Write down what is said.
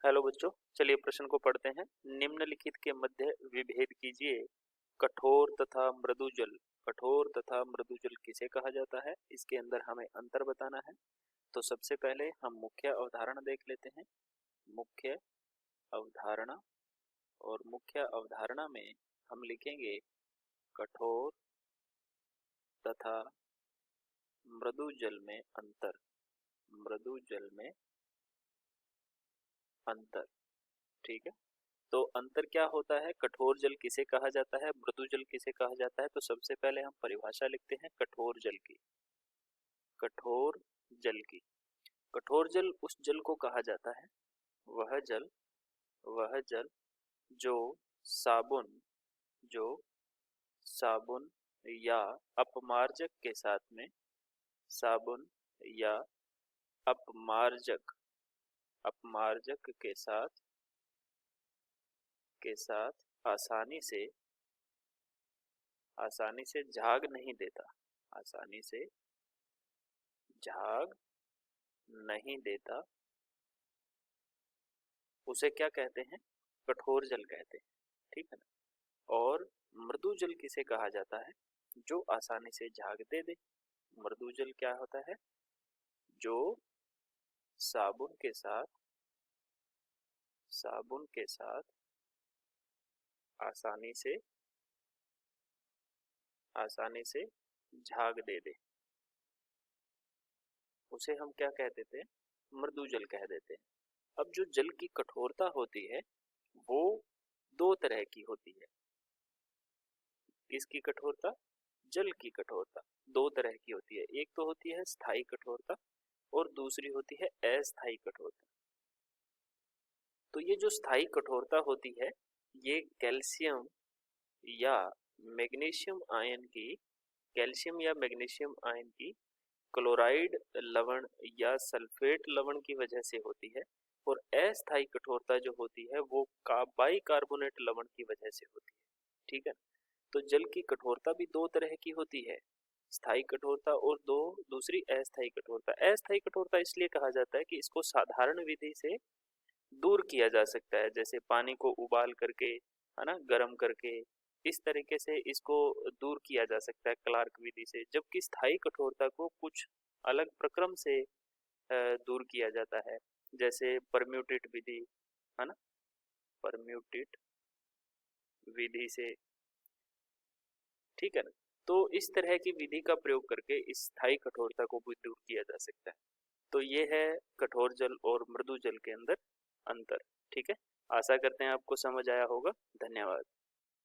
Hello बच्चों, चलिए प्रश्न को पढ़ते हैं। निम्नलिखित के मध्य विभेद कीजिए। कठोर तथा मृदु जल। कठोर तथा मृदु जल किसे कहा जाता है, इसके अंदर हमें अंतर बताना है। तो सबसे पहले हम मुख्य अवधारणा देख लेते हैं। मुख्य अवधारणा, और मुख्य अवधारणा में हम लिखेंगे कठोर तथा मृदु जल में अंतर। मृदु जल में अंतर, ठीक है। तो अंतर क्या होता है, कठोर जल किसे कहा जाता है, मृदु जल किसे कहा जाता है। तो सबसे पहले हम परिभाषा लिखते हैं कठोर जल की। कठोर जल की, कठोर जल उस जल को कहा जाता है, वह जल जो साबुन जो साबुन या अपमार्जक के साथ में, साबुन या अपमार्जक अपमार्जक के साथ आसानी से झाग नहीं देता, आसानी से झाग नहीं देता, उसे क्या कहते हैं, कठोर जल कहते हैं, ठीक है ना। और मृदु जल किसे कहा जाता है, जो आसानी से झाग दे दे। मृदु जल क्या होता है, जो साबुन के साथ आसानी से झाग दे दे, उसे हम क्या कह देते हैं, मृदु जल कह देते हैं। अब जो जल की कठोरता होती है वो दो तरह की होती है। किसकी कठोरता, जल की कठोरता दो तरह की होती है। एक तो होती है स्थायी कठोरता और दूसरी होती है अस्थायी कठोरता। तो ये जो स्थायी कठोरता होती है, ये कैल्शियम या मैग्नीशियम आयन की क्लोराइड लवण या सल्फेट लवण की वजह से होती है। और अस्थायी कठोरता जो होती है वो बाइकार्बोनेट लवण की वजह से होती है, ठीक है। तो जल की कठोरता भी दो तरह की होती है, स्थायी कठोरता और दूसरी अस्थायी कठोरता। अस्थायी कठोरता इसलिए कहा जाता है कि इसको साधारण विधि से दूर किया जा सकता है, जैसे पानी को उबाल करके, है ना, गर्म करके, इस तरीके से इसको दूर किया जा सकता है क्लार्क विधि से। जबकि स्थायी कठोरता को कुछ अलग प्रक्रम से दूर किया जाता है, जैसे परम्यूटेट विधि, है ना, परम्यूटेट विधि से, ठीक है ना। तो इस तरह की विधि का प्रयोग करके इस स्थायी कठोरता को भी दूर किया जा सकता है। तो ये है कठोर जल और मृदु जल के अंदर अंतर, ठीक है। आशा करते हैं आपको समझ आया होगा। धन्यवाद।